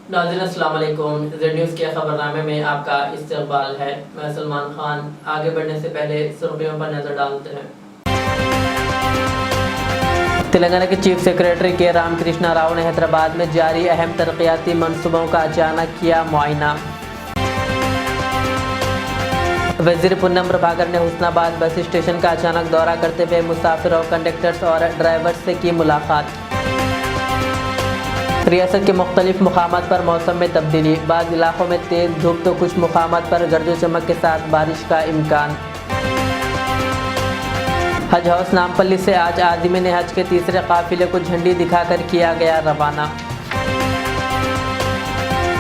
नाज़रीन अस्सलाम वालेकुम। ज़ेड न्यूज़ के खबरनामे में आपका इस्तकबाल है। मैं सलमान खान। आगे बढ़ने से पहले सुर्खियों पर नज़र डालते हैं। तेलंगाना के चीफ सेक्रेटरी के रामकृष्णा राव ने हैदराबाद में जारी अहम तरक्याती मंसूबों का अचानक किया मुआयना। वज़ीर पुन्नम प्रभाकर ने हुस्नाबाद बस स्टेशन का अचानक दौरा करते हुए मुसाफिरों, कंडक्टर्स और ड्राइवर्स से की मुलाकात। रियासत के मुख्तलिफ मुकामात पर मौसम में तब्दीली, बाज़ इलाकों में तेज़ धूप तो कुछ मुकामात पर गर्द चमक के साथ बारिश का इम्कान। हज हाउस नामपल्ली से आज आज़मीन हज के तीसरे काफिले को झंडी दिखाकर किया गया रवाना।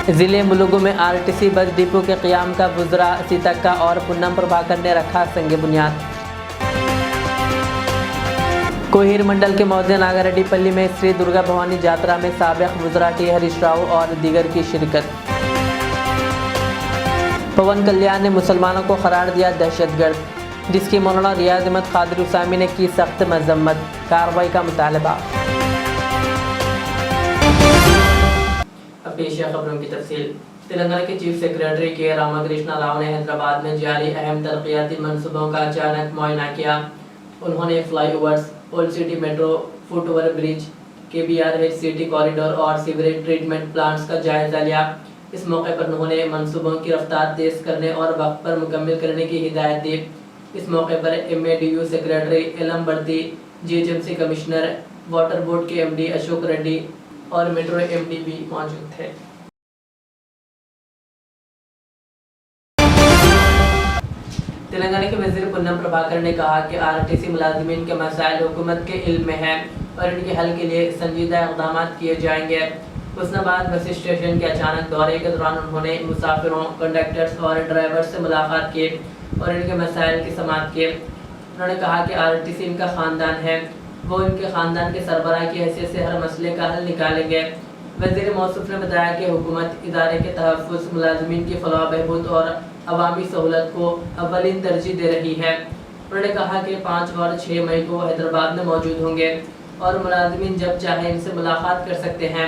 ज़िले मुलुगु में आरटीसी बस डिपो के क़याम का बुज़रा सीतक्का और पुन्नम प्रभाकर ने रखा संग बुनियाद। कोहिर मंडल के मौजे नागारेड्डीपल्ली में श्री दुर्गा भवानी यात्रा में साबिक़ वज़रा टी हरीश राव और दीगर की शिरकत। पवन कल्याण ने मुसलमानों को करार दिया दहशतगर्द, जिसकी मौलाना रियाज अहमद क़ादरी उसामी ने की सख्त मजम्मत। कार्रवाई का मुतालबा। अब पेश है खबरों की तफसील। तेलंगाना के चीफ सेक्रेटरी के रामकृष्णा राव ने हैदराबाद में जारी अहम तरक्याती मंसूबों का अचानक मुआयना किया। उन्होंने fly overs, old city metro, foot over bridge, KBRH city corridor और सीवरेज ट्रीटमेंट प्लांट्स का जायजा लिया। इस मौके पर उन्होंने मंसूबों की रफ्तार तेज करने और वक्त पर मुकम्मल करने की हिदायत दी। इस मौके पर MADU secretary Ilambarithi, GHMC commissioner, water board के MD अशोक रेड्डी और मेट्रो MD भी मौजूद थे। तेलंगाना के वज़ीर पुन्नम प्रभाकर ने कहा कि RTC मुलाजिमीन के मसाइल हुकूमत के इल्म में है और इनके हल के लिए संजीदा इक़दाम किए जाएंगे। हुस्नाबाद बस स्टेशन के अचानक दौरे के दौरान उन्होंने मुसाफिरों, कंडक्टर्स और ड्राइवर्स से मुलाकात की और इनके मसाइल की समाअत की। उन्होंने कहा कि RTC इनका ख़ानदान है, वो इनके ख़ानदान के सरबराह की हैसियत से हर मसले का हल निकालेंगे। वज़ीर मौसूफ ने बताया कि हुकूमत इदारे के तहफ़्फ़ुज़, मुलाजिमीन की फलाह बहबूद और अवामी सहूलत को अव्वलीन तरजीह दे रही है। उन्होंने कहा कि 5 और 6 मई को हैदराबाद में मौजूद होंगे और मुलाजिमीन जब चाहे इनसे मुलाकात कर सकते हैं।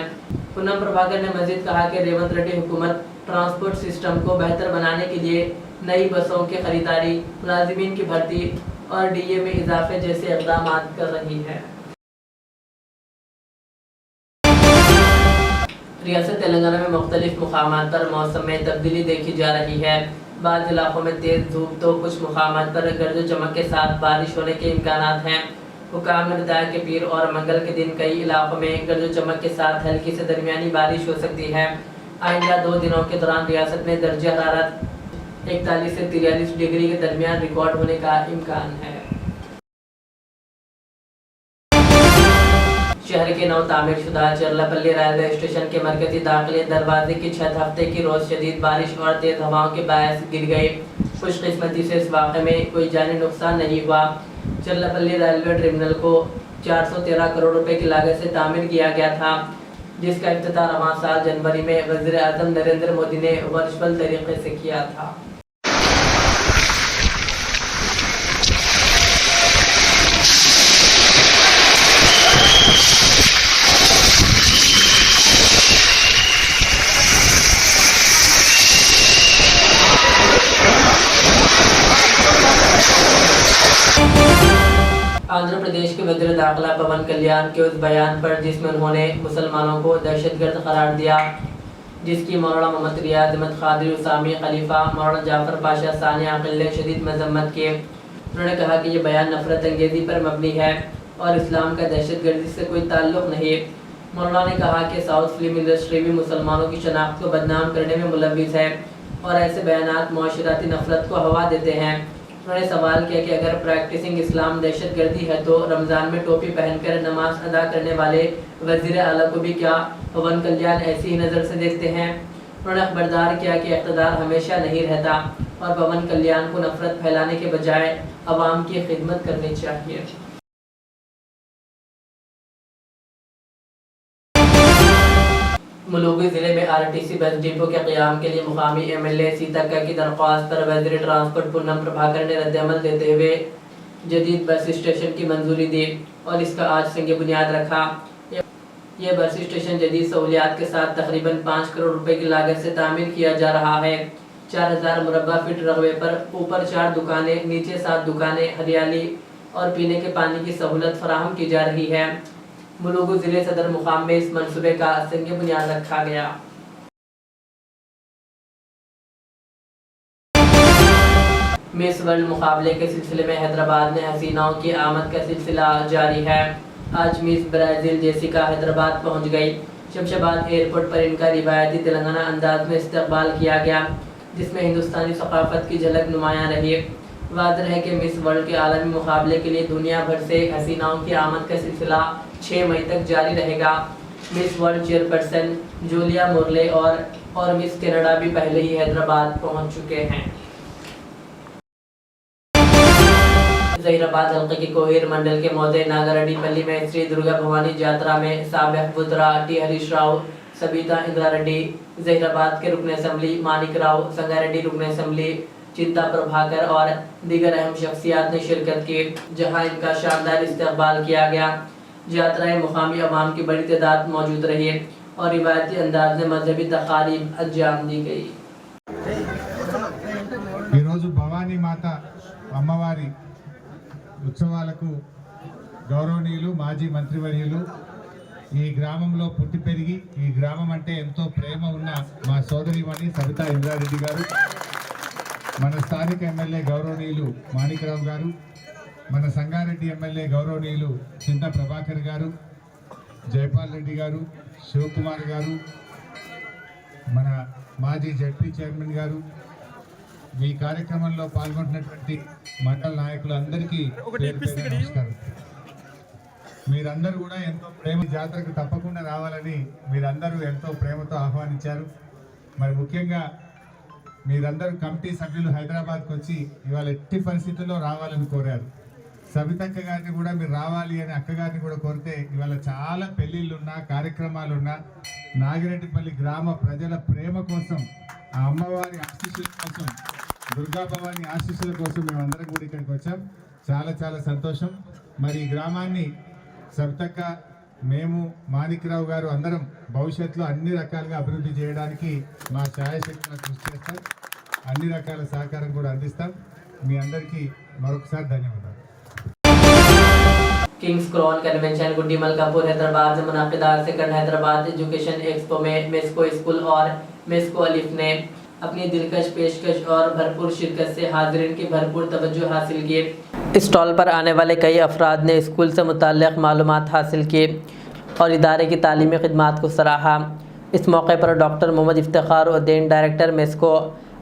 पुन्नम प्रभाकर ने मजीद कहा कि रेवंत रेड्डी हुकूमत ट्रांसपोर्ट सिस्टम को बेहतर बनाने के लिए नई बसों की खरीदारी, मुलाजिमीन की भर्ती और DA में इजाफे जैसे इक़दाम कर रही है। रियासत तेलंगाना में मुख्तलिफ मुकामात पर मौसम में तब्दीली देखी जा रही है। बाज़ इलाकों में तेज़ धूप तो कुछ मुकामात पर गर्द चमक के साथ बारिश होने के इम्कानात हैं। हुकाम ने बताया कि पीर और मंगल के दिन कई इलाकों में गर्द चमक के साथ हल्की से दरमियानी बारिश हो सकती है। आइंदा 2 दिनों के दौरान रियासत में दर्जा हरारत 41 से 43 डिग्री के दरमियान रिकॉर्ड होने का इम्कान है। शहर के नौ तामीर शुदा चरलापल्ली रेलवे स्टेशन के मरकजी दाखिले दरवाजे की छत हफ्ते की रोज शदीद बारिश और तेज हवाओं के बायस गिर गई। खुशकिस्मती से इस वाक़े में कोई जानी नुकसान नहीं हुआ। चरलापल्ली रेलवे टर्मिनल को 413 करोड़ रुपए की लागत से तामीर किया गया था, जिसका इफ्तिताह रवां साल जनवरी में वज़ीर आज़म नरेंद्र मोदी ने वर्चुअल तरीके से किया था। आंध्र प्रदेश के वज़ीर दाखिला पवन कल्याण के उस बयान पर जिसमें उन्होंने मुसलमानों को दहशतगर्द करार दिया, जिसकी मौलाना मोहम्मद रियाज अहमद क़ादरी उसामी खलीफा मौलाना जाफ़र पाशा सानी आक़िल ने शदीद मजम्मत की। उन्होंने कहा कि ये बयान नफरत अंगेज़ी पर मबनी है और इस्लाम का दहशतगर्दी से कोई ताल्लुक़ नहीं। मौलाना ने कहा कि साउथ फिल्म इंडस्ट्री भी मुसलमानों की शनाख्त को बदनाम करने में मुलव्विस है और ऐसे बयानात मुआशराती नफरत को हवा देते हैं। उन्होंने सवाल किया कि अगर प्रैक्टिसिंग इस्लाम दहशतगर्दी है तो रमज़ान में टोपी पहनकर नमाज अदा करने वाले वज़ीर आला को भी क्या पवन कल्याण ऐसी ही नज़र से देखते हैं। उन्होंने खबरदार किया कि इक़्तिदार हमेशा नहीं रहता और पवन कल्याण को नफरत फैलाने के बजाय अवाम की खिदमत करनी चाहिए। मुलुगु ज़िले में RTC बस डिपो के क़याम के लिए मुकामी MLA सीतक्का की दरख्वास्त पर वज़ीर ट्रांसपोर्ट पुन्नम प्रभाकर ने रद्द-ए-अमल देते हुए जदीद बस स्टेशन की मंजूरी दी और इसका आज संग बुनियाद रखा। یہ بس اسٹیشن جدید سہولیات کے ساتھ تقریباً 5 کروڑ روپے کی لاگت سے تعمیر کیا جا رہا ہے۔ 4000 مربع فٹ رقبے پر اوپر 4 دکانیں، نیچے 7 دکانیں، ہریالی اور پینے کے پانی کی سہولت فراہم کی جا رہی ہے۔ ملوگو ضلع صدر مقام میں اس منصوبے کا سنگ بنیاد رکھا گیا۔ مس ورلڈ مقابلے کے سلسلے میں حیدرآباد میں حسیناؤں کی آمد کا سلسلہ جاری ہے۔ آج مس برازیل جیسیکا حیدرآباد پہنچ گئی۔ شمشاباد ایئرپورٹ پر ان کا روایتی تلنگانہ انداز میں استقبال کیا گیا، جس میں ہندوستانی ثقافت کی جھلک نمایاں رہی۔ واضح ہے کہ مس ورلڈ کے عالمی مقابلے کے لیے دنیا بھر سے حسیناؤں کی آمد کا سلسلہ 6 مئی تک جاری رہے گا۔ مس ورلڈ چیئرپرسن جولیا مورلے اور مس کینیڈا بھی پہلے ہی حیدرآباد پہنچ چکے ہیں۔ ظہیر آباد حلقے کے کوہیر منڈل کے موضع ناگرڈی پلی میں سری درگا بھوانی جاترا میں سابق وزراء ٹی ہریش راؤ، سبیتا اندرا ریڈی، ظہیر آباد کے رکن اسمبلی مانک راؤ، سنگاریڈی رکن اسمبلی چنتا پربھاکر اور دیگر اہم شخصیات نے شرکت کی، جہاں ان کا شاندار استقبال کیا گیا۔ جاترا مقامی عوام کی بڑی تعداد موجود رہی اور روایتی انداز میں مذہبی تقاریب انجام دی گئی۔ భవానీ మాత అమ్మవారి ఉత్సవాలకు గౌరవనీయులు మాజీ మంత్రివర్యులు ఈ గ్రామంలో పుట్టి పెరిగి ఈ గ్రామం అంటే ఎంతో ప్రేమ ఉన్న మా సోదరిమణి సబితా ఇంద్రారెడ్డి గారు, మన స్థానిక ఎమ్మెల్యే గౌరవనీయులు మాణిక్రావు గారు, మన సంగారెడ్డి ఎమ్మెల్యే గౌరవనీయులు చింత ప్రభాకర్ గారు, జైపాల్ రెడ్డి గారు, శివకుమార్ గారు, మన మాజీ జడ్పీ చైర్మన్ గారు, ఈ కార్యక్రమంలో పాల్గొంటున్నటువంటి మండల నాయకులందరికీ నమస్కారం। మీరందరూ కూడా ఎంతో ప్రేమ జాతరకు తప్పకుండా రావాలని మీరందరూ ఎంతో ప్రేమతో ఆహ్వానించారు। మరి ముఖ్యంగా మీరందరూ కమిటీ సభ్యులు హైదరాబాద్కి వచ్చి ఇవాళ ఎట్టి పరిస్థితుల్లో రావాలని కోరారు। సబితక్క గారిని కూడా మీరు రావాలి అని అక్కగారిని కూడా కోరితే ఇవాళ చాలా పెళ్లిళ్ళున్నా కార్యక్రమాలున్నా నాగిరెడ్డిపల్లి గ్రామ ప్రజల ప్రేమ కోసం, ఆ అమ్మవారి ఆశీస్సుల కోసం, దుర్గా భవాని ఆశీస్సుల కోసం మేమందరం కూడా ఇక్కడికి వచ్చాం। చాలా చాలా సంతోషం। మరి ఈ గ్రామాన్ని సబితక్క, మేము, మాణిక్రావు గారు అందరం భవిష్యత్తులో అన్ని రకాలుగా అభివృద్ధి చేయడానికి మా ఛాయశక్తుల కృషి చేస్తాం, అన్ని రకాల సహకారం కూడా అందిస్తాం। మీ అందరికీ మరొకసారి ధన్యవాదాలు। किंग्स क्रॉन कन्वेंशन गुड्डी मलकापुर हैदराबाद से मुनाकिदा सेकंड हैदराबाद एजुकेशन एक्सपो में मेस्को स्कूल और मेस्को अलिफ ने अपनी दिलकश पेशकश और भरपूर शिरकत से हाजिरीन की भरपूर तवज्जो हासिल की। स्टॉल पर आने वाले कई अफराद ने स्कूल से मुताल्लिक़ मालूमात हासिल की और इदारे की तालीमी खिदमात को सराहा। इस मौके पर doctor Mohammad Iftikhar Uddin director MESCO,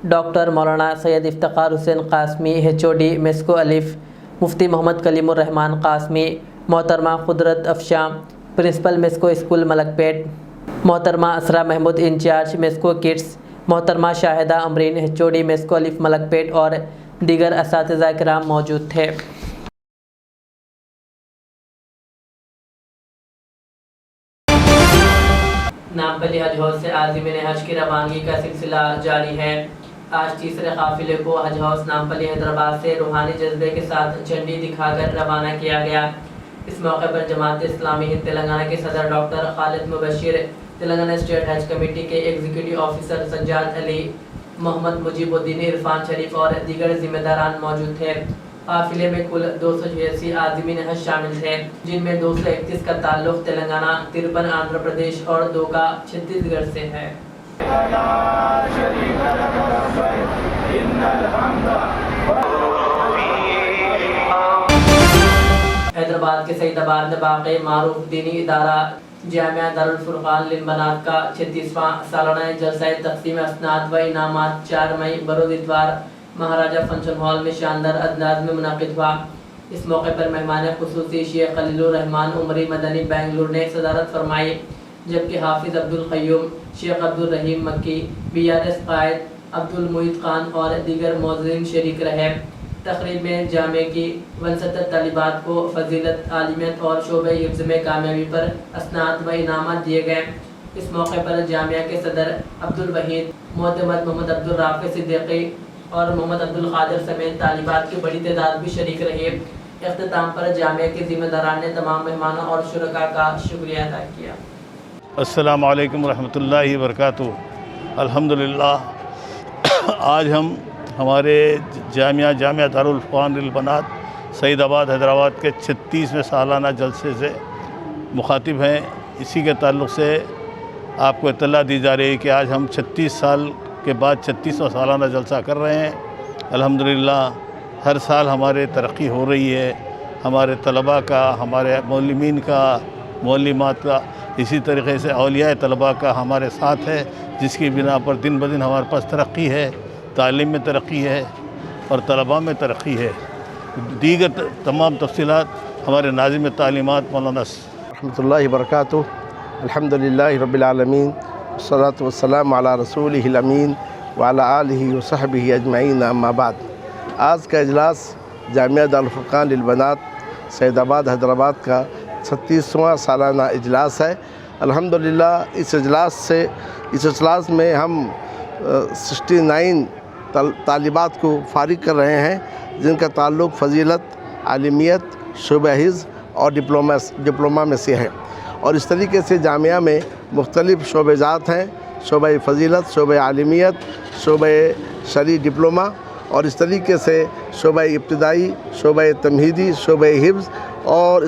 doctor Maulana Syed Iftikhar Hussain Qasmi HOD मेस्को अलिफ, मुफ्ती मोहम्मद कलीमुर्रहमान कासमी, मोहतरमा कुदरत अफशा प्रिंसिपल मेस्को स्कूल मलकपेट, मोहतरमा असरा महमूद इंचार्ज मेस्को किड्स, मोहतरमा शाहिदा अमरीन HOD मेस्को अलिफ मलकपेट और दीगर असातिज़ा किराम मौजूद थे। नामपल्ली हज हाउस से आज़िमीन हज की रवानगी का सिलसिला जारी है। आज तीसरे काफिले को हज हाउस नामपल्ली हैदराबाद से रूहानी जज्बे के साथ झंडी दिखाकर रवाना किया गया। इस मौके पर जमात इस्लामी हिंद तेलंगाना के सदर डॉक्टर खालिद मुबशिर, तेलंगाना स्टेट हज कमेटी के एग्जीक्यूटिव ऑफिसर सज्जाद अली, मोहम्मद मुजीबुद्दीन इरफान शरीफ और दीगर जिम्मेदारान मौजूद थे। काफिले में कुल 286 आज़िमीन हज शामिल थे, जिनमें 231 का ताल्लुक तेलंगाना, 53 आंध्र प्रदेश और 2 का छत्तीसगढ़ से है। हैदराबाद के सईदाबाद में वाक़ मारूफ दीनी इदारा जामिया दारुल फुरकान लिल बनात का 36वां सालाना जलसा तक़सीम असनाद व इनामात 4 मई बरोज़ इतवार महाराजा फंक्शन हॉल में शानदार अंदाज में मुनाकिद हुआ। इस मौके पर मेहमान खुसूसी शेख खलीलुर रहमान उमरी मदनी बेंगलुरु ने सदारत फरमाई, जबकि हाफिज़ अब्दुल क़य्यूम, शेख अब्दुल रहीम मक्की, BRS कायद अब्दुल मुईद खान और दीगर मौज़ूदीन शरीक रहे। तकरीब में जामे की 69 तालिबात को फजीलत, आलिमियत और शोबे हिफ्ज़ में कामयाबी पर असनाद व इनामात दिए गए। इस मौके पर जामिया के सदर अब्दुल वहीद, मोहतमद मोहम्मद अब्दुल राफ़ी सिद्दीक़ी और मोहम्मद अब्दुल क़ादिर समेत तालिबात की बड़ी तादाद भी शरीक रही। इख्तिताम पर जामिया के ज़िम्मेदारान ने तमाम मेहमानों और शुरका का शुक्रिया अदा किया। السلام علیکم ورحمۃ اللہ وبرکاتہ۔ الحمدللہ آج ہم ہمارے جامعہ دارالفرقان للبنات سعید آباد حیدرآباد کے 36ویں سالانہ جلسے سے مخاطب ہیں۔ اسی کے تعلق سے آپ کو اطلاع دی جا رہی ہے کہ آج ہم 36 سال کے بعد 36واں سالانہ جلسہ کر رہے ہیں۔ الحمدللہ ہر سال ہمارے ترقی ہو رہی ہے، ہمارے طلباء کا، ہمارے معلمین کا، معلمات کا، اسی طریقے سے اولیاء طلباء کا ہمارے ساتھ ہے، جس کی بنا پر دن بدن ہمارے پاس ترقی ہے، تعلیم میں ترقی ہے اور طلباء میں ترقی ہے۔ دیگر تمام تفصیلات ہمارے ناظم تعلیمات مولانا رحمۃ اللہ وبرکاتہ۔ الحمدللہ رب العالمین، والصلاة والسلام علی رسولہ الامین وعلی آلہ وصحبہ اجمعین، اما بعد۔ آج کا اجلاس جامعہ دارالفرقان للبنات سعید آباد حیدرآباد کا 36واں سالانہ اجلاس ہے۔ الحمدللہ اس اجلاس میں ہم 69 طالبات کو فارغ کر رہے ہیں، جن کا تعلق فضیلت، عالمیت، شعبہ حفظ اور ڈپلومہ میں سے ہے، اور اس طریقے سے جامعہ میں مختلف شعبہ جات ہیں، شعبہ فضیلت، شعبہ عالمیت، شعبہ شرعی ڈپلومہ، اور اس طریقے سے شعبہ ابتدائی، شعبہ تمہیدی، شعبہ حفظ اور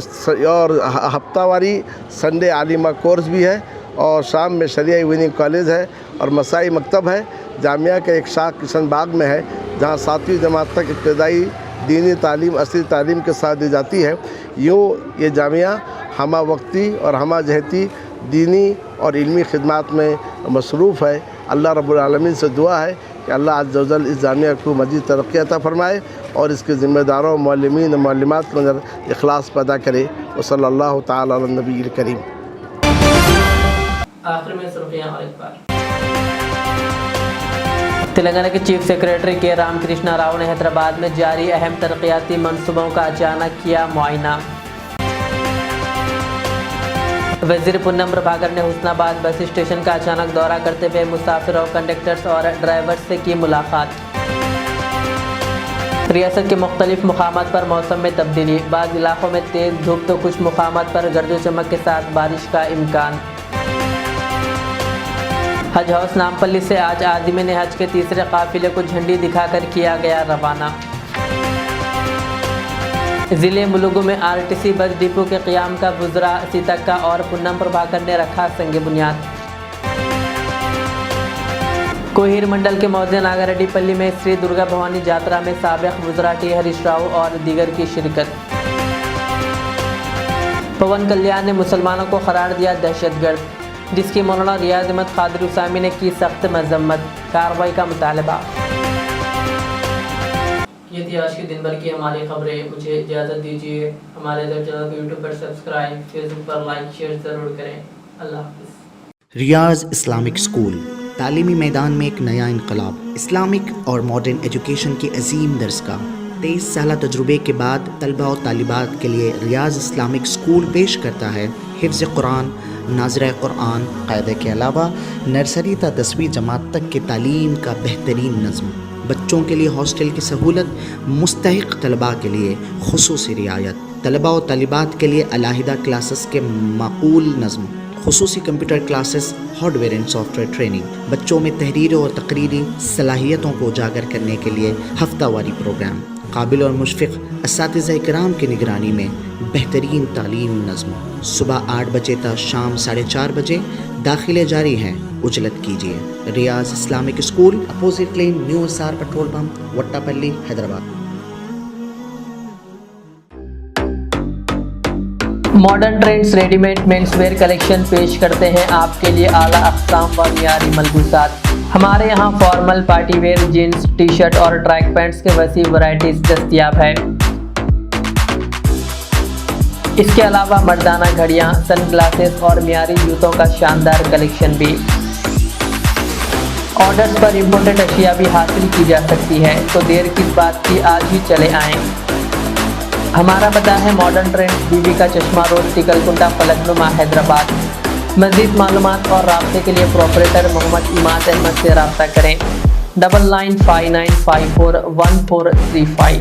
ہفتہ واری سنڈے عالمہ کورس بھی ہے، اور شام میں شریعہ ایوننگ کالج ہے اور مسائی مکتب ہے۔ جامعہ کا ایک شاخ کشن باغ میں ہے، جہاں 7ویں جماعت تک ابتدائی دینی تعلیم، اصلی تعلیم کے ساتھ دی جاتی ہے۔ یوں یہ جامعہ ہمہ وقتی اور ہمہ جہتی دینی اور علمی خدمات میں مصروف ہے۔ اللہ رب العالمین سے دعا ہے کہ اللہ عز و جل اس جامعہ کو مزید ترقی عطا فرمائے اور اس کے ذمہ داروں، معلمین اور معلمات کے اندر اخلاص پیدا کرے۔ وصلی اللہ تعالی علی النبی الکریم۔ آخر میں سرخیاں اور ایک بار۔ تلنگانہ کے چیف سیکریٹری کے رام کرشنا راؤ نے حیدرآباد میں جاری اہم ترقیاتی منصوبوں کا اچانک کیا معائنہ۔ وزیر پونم پربھاکر نے حسن آباد بس اسٹیشن کا اچانک دورہ کرتے ہوئے مسافروں، کنڈکٹرز اور ڈرائیورز سے کی ملاقات۔ ریاست کے مختلف مقامات پر موسم میں تبدیلی، بعض علاقوں میں تیز دھوپ تو کچھ مقامات پر گرج و چمک کے ساتھ بارش کا امکان۔ حج ہاؤس نامپلی سے آج عازمین حج کے تیسرے قافلے کو جھنڈی دکھا کر کیا گیا روانہ۔ ضلع ملوگو میں RTC بس ڈپو کے قیام کا وزراء سیتکا اور پونم پربھاکر نے رکھا سنگ بنیاد۔ کوہیر منڈل کے موضع ناگاریڈی پلی میں سری درگا بھوانی جاترا میں سابق وزراء ٹی ہریش راؤ اور دیگر کی شرکت۔ پون کلیان نے مسلمانوں کو قرار دیا دہشت گرد، جس کی مولانا ریاض احمد قادری اسامی نے کی سخت مذمت، کارروائی کا مطالبہ۔ یہ تھی آج کے دن بھر کی ہماری خبریں۔ مجھے اجازت دیجیے، ہمارے چینل کو یوٹیوب پر سبسکرائب، فیس بک پر لائک، شیئر ضرور کریں۔ اللہ حافظ۔ ریاض اسلامک اسکول تعلیمی میدان میں ایک نیا انقلاب، اسلامک اور ماڈرن ایجوکیشن کی عظیم درسگاہ۔ 23 سالہ تجربے کے بعد طلبہ و طالبات کے لیے ریاض اسلامک اسکول پیش کرتا ہے حفظ قرآن، ناظرہ قرآن، قاعدے کے علاوہ نرسری تا 10ویں جماعت تک کی تعلیم کا بہترین نظم۔ بچوں کے لیے ہاسٹل کی سہولت، مستحق طلباء کے لیے خصوصی رعایت، طلباء و طالبات کے لیے علیحدہ کلاسز کے معقول نظم، خصوصی computer classes, hard where and soft where training, بچوں میں تحریری اور تقریری صلاحیتوں کو اجاگر کرنے کے لیے ہفتہ واری پروگرام، قابل اور مشفق اساتذہ کرام کی نگرانی میں بہترین تعلیم نظم۔ صبح 8 بجے تا شام 4:30 بجے داخلے جاری ہیں، اجلت کیجیے۔ Riyaz Islamic school, opposite lane, new SR petrol pump, Vattepally, Hyderabad. Modern trends ready made men's wear collection پیش کرتے ہیں آپ کے لیے اعلیٰ اقسام و معیاری ملبوسات۔ ہمارے یہاں formal, party wear, jeans, T shirt اور ٹریک پینٹس کے وسیع ورائٹیز دستیاب ہے۔ اس کے علاوہ مردانہ گھڑیاں، سن گلاسز اور معیاری جوتوں کا شاندار کلیکشن بھی۔ آرڈرز پر امپورٹڈ اشیاء بھی حاصل کی جا سکتی ہے، تو دیر کس بات کی، آج ہی چلے آئیں۔ ہمارا پتہ ہے ماڈرن ٹرینڈز، بی بی کا چشمہ روڈ، ٹکل کنڈا، فلک نما، حیدرآباد۔ مزید معلومات اور رابطے کے لیے پروپریٹر محمد اماد احمد سے رابطہ کریں۔ 9959541435۔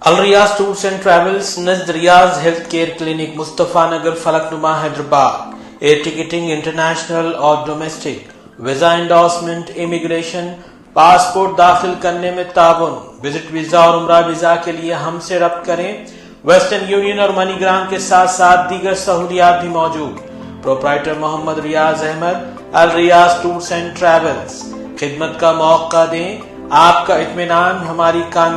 الریاض ٹورز اینڈ ٹریولز، نزد Riyaz health care clinic, Mustafa Nagar, Falaknuma, Hyderabad. Air ticketing international और domestic, visa endorsement, immigration, passport दाखिल करने में ताउन, विजिट वीजा और उम्रा वीजा के लिए हमसे रब्त करें। वेस्टर्न यूनियन और मनीग्राम के साथ साथ दीगर सहूलियात भी मौजूद। Proprietor Mohammad Riyaz Ahmed, Al Riyaz tours and travels. खिदमत का मौका दें, आपका इत्मीनान हमारी कामयाबी